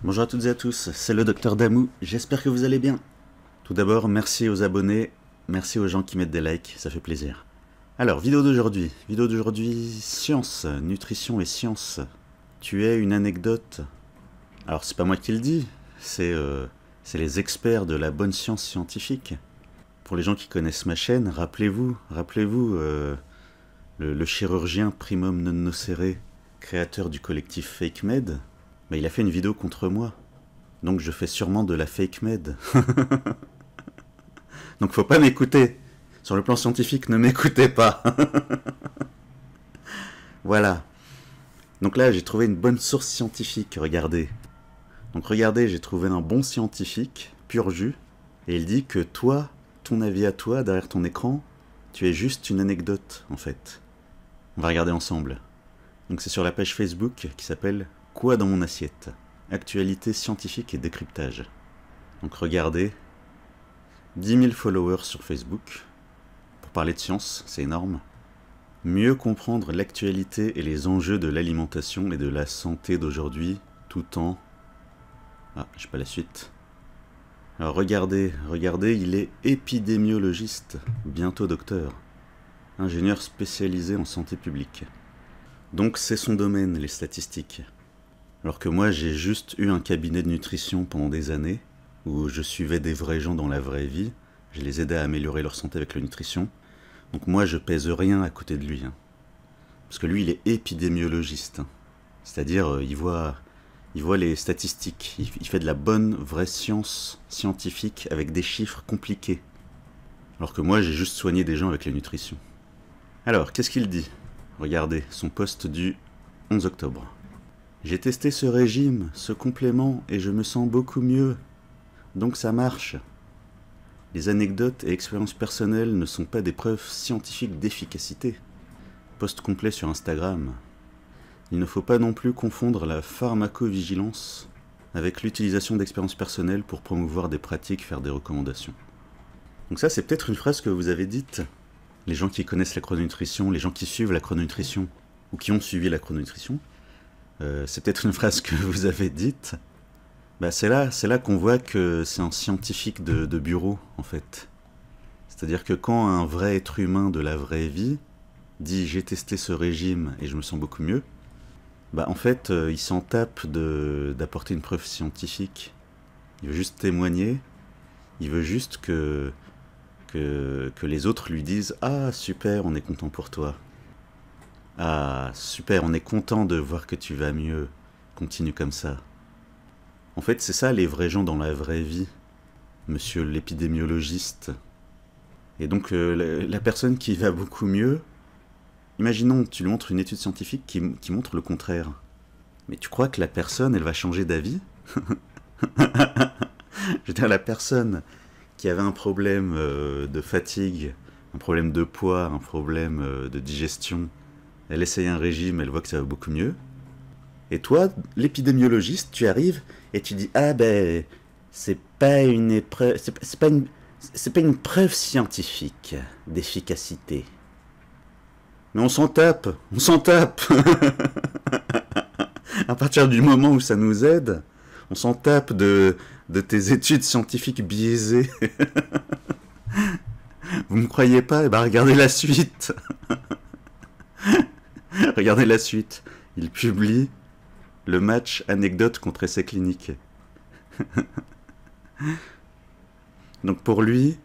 Bonjour à toutes et à tous, c'est le docteur Damou, j'espère que vous allez bien. Tout d'abord, merci aux abonnés, merci aux gens qui mettent des likes, ça fait plaisir. Alors, vidéo d'aujourd'hui, science, nutrition et science. Tu es une anecdote. Alors, c'est pas moi qui le dis, c'est les experts de la bonne science scientifique. Pour les gens qui connaissent ma chaîne, rappelez-vous, le chirurgien Primum non nocere, créateur du collectif Fake Med, bah, il a fait une vidéo contre moi. Donc je fais sûrement de la fake med. Donc faut pas m'écouter. Sur le plan scientifique, ne m'écoutez pas. Voilà. Donc là, j'ai trouvé une bonne source scientifique, regardez. Donc regardez, j'ai trouvé un bon scientifique, pur jus, et il dit que toi, ton avis à toi, derrière ton écran, tu es juste une anecdote, en fait. On va regarder ensemble. Donc c'est sur la page Facebook qui s'appelle « Quoi dans mon assiette ?» Actualité scientifique et décryptage. Donc regardez, 10 000 followers sur Facebook. Pour parler de science, c'est énorme. Mieux comprendre l'actualité et les enjeux de l'alimentation et de la santé d'aujourd'hui, tout en... Ah, j'ai pas la suite. Alors regardez, il est épidémiologiste, bientôt docteur. Ingénieur spécialisé en santé publique. Donc c'est son domaine, les statistiques. Alors que moi, j'ai juste eu un cabinet de nutrition pendant des années, où je suivais des vrais gens dans la vraie vie, je les aidais à améliorer leur santé avec la nutrition. Donc moi, je pèse rien à côté de lui. Hein. Parce que lui, il est épidémiologiste. Hein. C'est-à-dire, il voit les statistiques, il fait de la bonne, vraie science scientifique avec des chiffres compliqués. Alors que moi, j'ai juste soigné des gens avec la nutrition. Alors, qu'est-ce qu'il dit? Regardez, son post du 11 octobre. J'ai testé ce régime, ce complément, et je me sens beaucoup mieux. Donc ça marche. Les anecdotes et expériences personnelles ne sont pas des preuves scientifiques d'efficacité. Post complet sur Instagram. Il ne faut pas non plus confondre la pharmacovigilance avec l'utilisation d'expériences personnelles pour promouvoir des pratiques, faire des recommandations. Donc ça, c'est peut-être une phrase que vous avez dite. Les gens qui connaissent la chrononutrition, les gens qui suivent la chrononutrition, ou qui ont suivi la chrononutrition, c'est peut-être une phrase que vous avez dite. Bah c'est là qu'on voit que c'est un scientifique de bureau, en fait. C'est-à-dire que quand un vrai être humain de la vraie vie dit « j'ai testé ce régime et je me sens beaucoup mieux », bah en fait, il s'en tape d'apporter une preuve scientifique. Il veut juste témoigner, il veut juste que les autres lui disent « Ah, super, on est content pour toi ». Ah, super, on est content de voir que tu vas mieux. Continue comme ça. En fait, c'est ça les vrais gens dans la vraie vie, monsieur l'épidémiologiste. Et donc, la personne qui va beaucoup mieux, imaginons, tu lui montres une étude scientifique qui montre le contraire. Mais tu crois que la personne, elle va changer d'avis? Je veux dire, la personne qui avait un problème de fatigue, un problème de poids, un problème de digestion, elle essaye un régime, elle voit que ça va beaucoup mieux. Et toi, l'épidémiologiste, tu arrives et tu dis « Ah ben, c'est pas une épreuve, c'est pas une preuve scientifique d'efficacité. » Mais on s'en tape. À partir du moment où ça nous aide, on s'en tape de tes études scientifiques biaisées. Vous me croyez pas? Eh ben regardez la suite. Regardez la suite. Il publie le match anecdote contre essai clinique. Donc pour lui,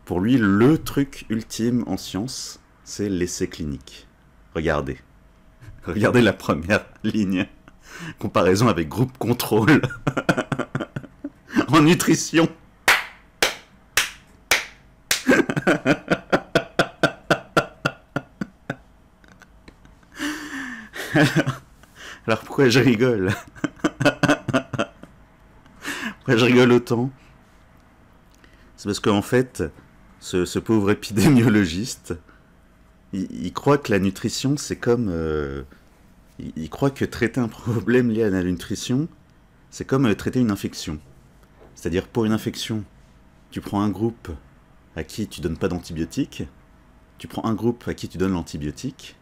le truc ultime en science, c'est l'essai clinique. Regardez. Regardez la première ligne. Comparaison avec groupe contrôle. En nutrition. Alors pourquoi je rigole? Pourquoi je rigole autant? C'est parce qu'en fait, ce pauvre épidémiologiste, il croit que la nutrition, c'est comme... il croit que traiter un problème lié à la nutrition, c'est comme traiter une infection. C'est-à-dire, pour une infection, tu prends un groupe à qui tu donnes pas d'antibiotiques, tu prends un groupe à qui tu donnes l'antibiotique,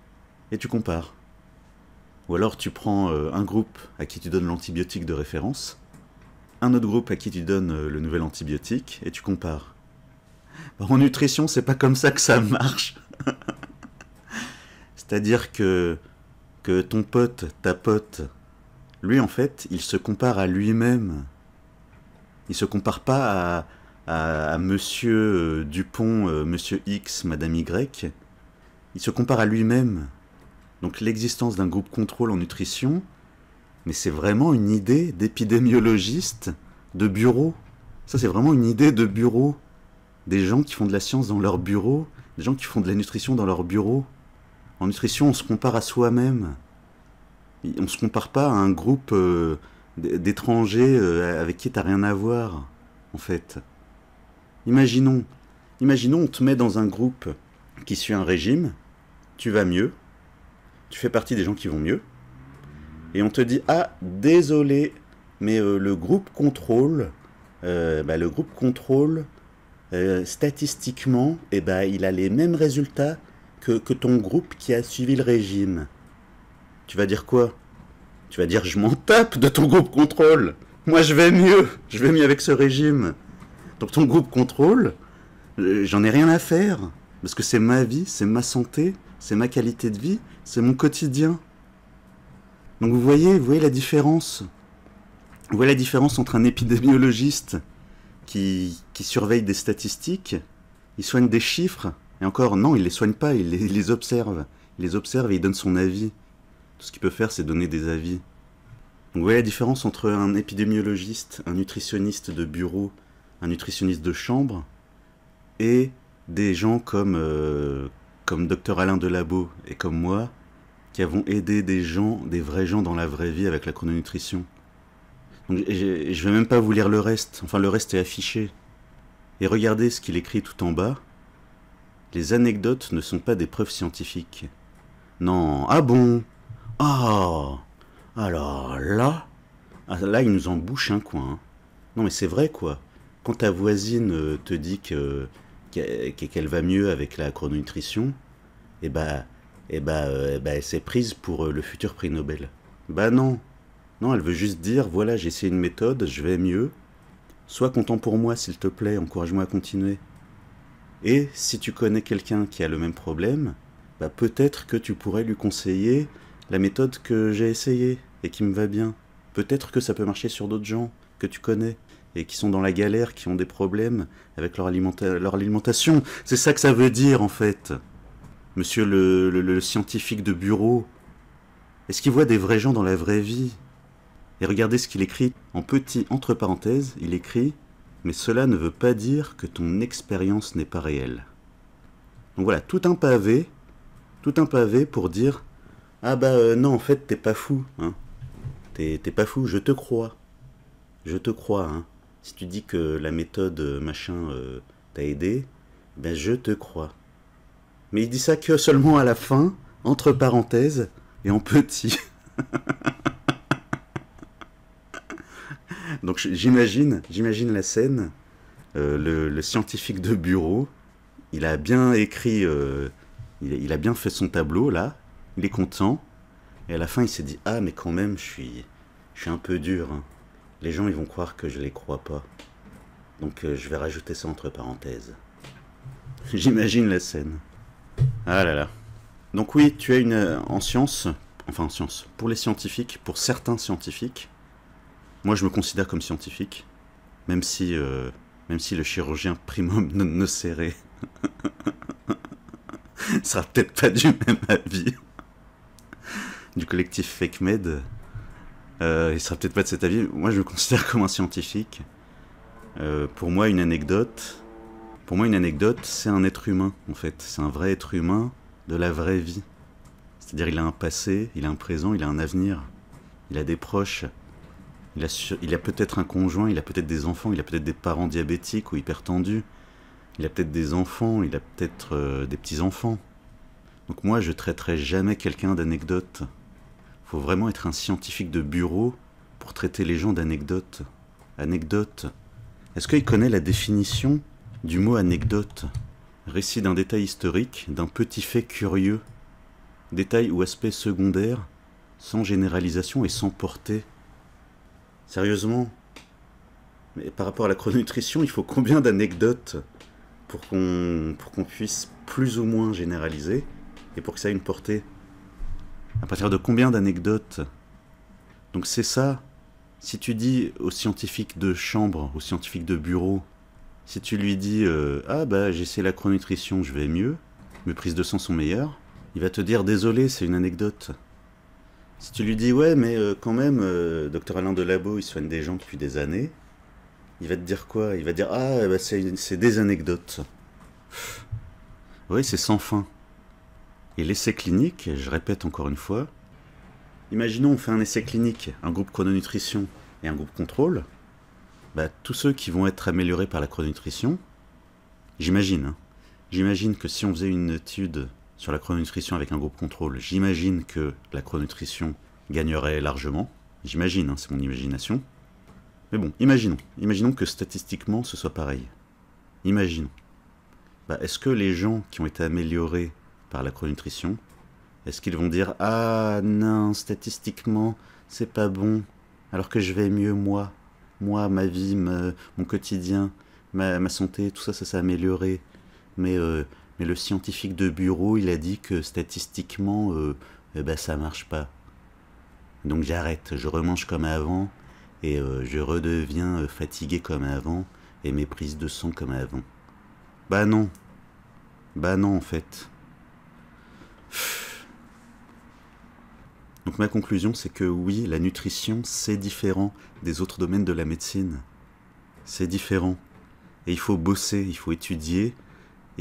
et tu compares. Ou alors tu prends un groupe à qui tu donnes l'antibiotique de référence, un autre groupe à qui tu donnes le nouvel antibiotique, et tu compares. En nutrition, c'est pas comme ça que ça marche. C'est-à-dire que ton pote, ta pote, lui en fait, il se compare à lui-même. Il se compare pas à Monsieur Dupont, Monsieur X, Madame Y. Il se compare à lui-même. Donc l'existence d'un groupe contrôle en nutrition, mais c'est vraiment une idée d'épidémiologiste de bureau. Ça, c'est vraiment une idée de bureau. Des gens qui font de la science dans leur bureau, des gens qui font de la nutrition dans leur bureau. En nutrition, on se compare à soi-même. On ne se compare pas à un groupe d'étrangers avec qui tu n'as rien à voir, en fait. Imaginons, on te met dans un groupe qui suit un régime, tu vas mieux, tu fais partie des gens qui vont mieux, et on te dit « Ah, désolé, mais le groupe contrôle, statistiquement, il a les mêmes résultats que ton groupe qui a suivi le régime. » Tu vas dire quoi? Tu vas dire « Je m'en tape de ton groupe contrôle. Moi, je vais mieux avec ce régime. » Donc ton groupe contrôle, j'en ai rien à faire. Parce que c'est ma vie, c'est ma santé, c'est ma qualité de vie, c'est mon quotidien. Donc vous voyez la différence. Vous voyez la différence entre un épidémiologiste qui surveille des statistiques, il soigne des chiffres, et encore, non, il les soigne pas, il les observe. Il les observe et il donne son avis. Tout ce qu'il peut faire, c'est donner des avis. Donc vous voyez la différence entre un épidémiologiste, un nutritionniste de bureau, un nutritionniste de chambre, et des gens comme Dr Alain Delabo et comme moi, qui avons aidé des vrais gens dans la vraie vie avec la chrononutrition. Donc, je vais même pas vous lire le reste, enfin le reste est affiché. Et regardez ce qu'il écrit tout en bas. Les anecdotes ne sont pas des preuves scientifiques. Non, ah bon? Ah, alors là, il nous en bouche un coin. Hein. Non mais c'est vrai quoi. Quand ta voisine te dit qu'elle va mieux avec la chrononutrition, elle s'est prise pour le futur prix Nobel. Bah non. Non, elle veut juste dire, voilà, j'ai essayé une méthode, je vais mieux. Sois content pour moi, s'il te plaît, encourage-moi à continuer. Et si tu connais quelqu'un qui a le même problème, peut-être que tu pourrais lui conseiller la méthode que j'ai essayée et qui me va bien. Peut-être que ça peut marcher sur d'autres gens que tu connais et qui sont dans la galère, qui ont des problèmes avec leur alimentation. C'est ça que ça veut dire, en fait. Monsieur le scientifique de bureau, est-ce qu'il voit des vrais gens dans la vraie vie? Et regardez ce qu'il écrit, en petit entre parenthèses, il écrit « Mais cela ne veut pas dire que ton expérience n'est pas réelle. » Donc voilà, tout un pavé pour dire « Ah non, en fait, t'es pas fou, hein. T'es pas fou, je te crois. Je te crois, hein. Si tu dis que la méthode machin t'a aidé, je te crois. » Mais il dit ça que seulement à la fin, entre parenthèses, et en petit. Donc j'imagine la scène, le scientifique de bureau, il a bien écrit, il a bien fait son tableau là, il est content, et à la fin il s'est dit « Ah mais quand même je suis un peu dur, hein. Les gens ils vont croire que je les crois pas, donc je vais rajouter ça entre parenthèses. » J'imagine la scène. Ah là là. Donc oui, tu as en science, pour les scientifiques, pour certains scientifiques, moi je me considère comme scientifique, même si le chirurgien Primum Nocere sera peut-être pas du même avis, du collectif Fake Med, il sera peut-être pas de cet avis. Moi je me considère comme un scientifique. Pour moi une anecdote, c'est un être humain en fait, c'est un vrai être humain de la vraie vie. C'est-à-dire il a un passé, il a un présent, il a un avenir, il a des proches. Il a peut-être un conjoint, il a peut-être des enfants, il a peut-être des parents diabétiques ou hypertendus. Il a peut-être des enfants, il a peut-être des petits-enfants. Donc moi, je traiterai jamais quelqu'un d'anecdote. Faut vraiment être un scientifique de bureau pour traiter les gens d'anecdote. Anecdote. Est-ce qu'il connaît la définition du mot anecdote? Récit d'un détail historique, d'un petit fait curieux. Détail ou aspect secondaire, sans généralisation et sans portée. Sérieusement, Mais par rapport à la chrononutrition, il faut combien d'anecdotes pour qu'on puisse plus ou moins généraliser et pour que ça ait une portée? À partir de combien d'anecdotes? Donc c'est ça. Si tu dis aux scientifiques de chambre, aux scientifiques de bureau, si tu lui dis ah bah j'ai essayé la chrononutrition, je vais mieux, mes prises de sang sont meilleures, il va te dire désolé, c'est une anecdote. Si tu lui dis ouais mais quand même, docteur Alain Delabo il soigne des gens depuis des années, il va te dire quoi? Il va dire ah bah c'est des anecdotes. Oui, c'est sans fin. Et l'essai clinique, je répète encore une fois, imaginons on fait un essai clinique, un groupe chrononutrition et un groupe contrôle, bah, tous ceux qui vont être améliorés par la chrononutrition, j'imagine que si on faisait une étude sur la chrononutrition avec un groupe contrôle, j'imagine que la chrononutrition gagnerait largement, j'imagine, c'est mon imagination, mais bon, imaginons que statistiquement ce soit pareil, imaginons. Bah, est-ce que les gens qui ont été améliorés par la chrononutrition, est-ce qu'ils vont dire ah non, statistiquement c'est pas bon, alors que je vais mieux moi, ma vie, mon quotidien, ma santé, tout ça s'est amélioré, mais le scientifique de bureau il a dit que statistiquement bah, ça marche pas, donc j'arrête, je remange comme avant et je redeviens fatigué comme avant et mes prises de sang comme avant. Bah non en fait. Donc ma conclusion c'est que oui, la nutrition c'est différent des autres domaines de la médecine. C'est différent. Et il faut bosser, il faut étudier, et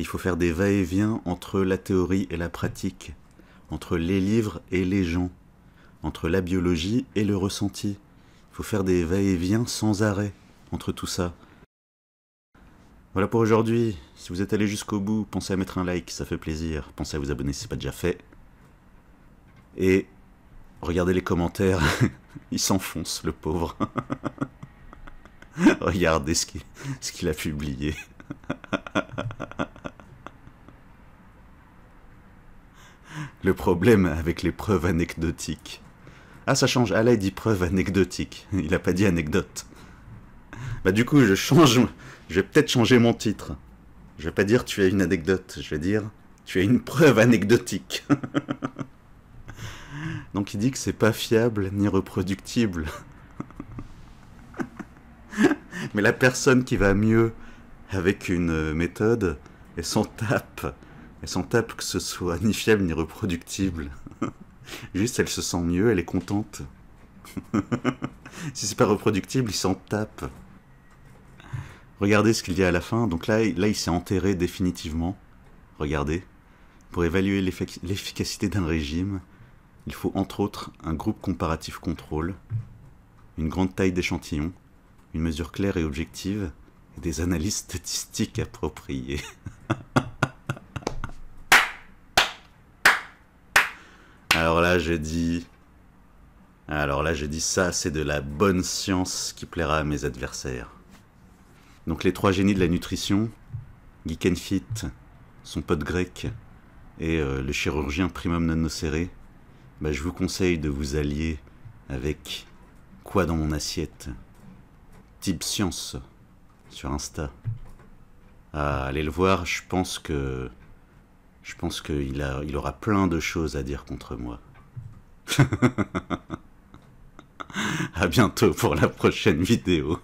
il faut faire des va-et-vient entre la théorie et la pratique, entre les livres et les gens, entre la biologie et le ressenti. Il faut faire des va-et-vient sans arrêt entre tout ça. Voilà pour aujourd'hui. Si vous êtes allé jusqu'au bout, pensez à mettre un like, ça fait plaisir. Pensez à vous abonner si ce n'est pas déjà fait. Et regardez les commentaires, il s'enfonce le pauvre. Regardez ce qu'il a publié. Le problème avec les preuves anecdotiques. Ah ça change, ah là il dit preuve anecdotique, il a pas dit anecdote. Bah du coup je vais peut-être changer mon titre. Je vais pas dire tu as une anecdote, je vais dire tu as une preuve anecdotique. Donc il dit que c'est pas fiable ni reproductible. Mais la personne qui va mieux avec une méthode, elle s'en tape que ce soit ni fiable ni reproductible. Juste elle se sent mieux, elle est contente. Si c'est pas reproductible, il s'en tape. Regardez ce qu'il y a à la fin. Donc là il s'est enterré définitivement. Regardez. Pour évaluer l'efficacité d'un régime, il faut entre autres un groupe comparatif contrôle, une grande taille d'échantillon, une mesure claire et objective, et des analyses statistiques appropriées. Alors là je dis ça, c'est de la bonne science qui plaira à mes adversaires. Donc les trois génies de la nutrition, Geek and Fit, son pote grec, et le chirurgien Primum Non Nocere, bah, je vous conseille de vous allier avec quoi dans mon assiette? Type Science sur Insta. Ah, allez le voir, je pense qu'il aura plein de choses à dire contre moi. À bientôt pour la prochaine vidéo.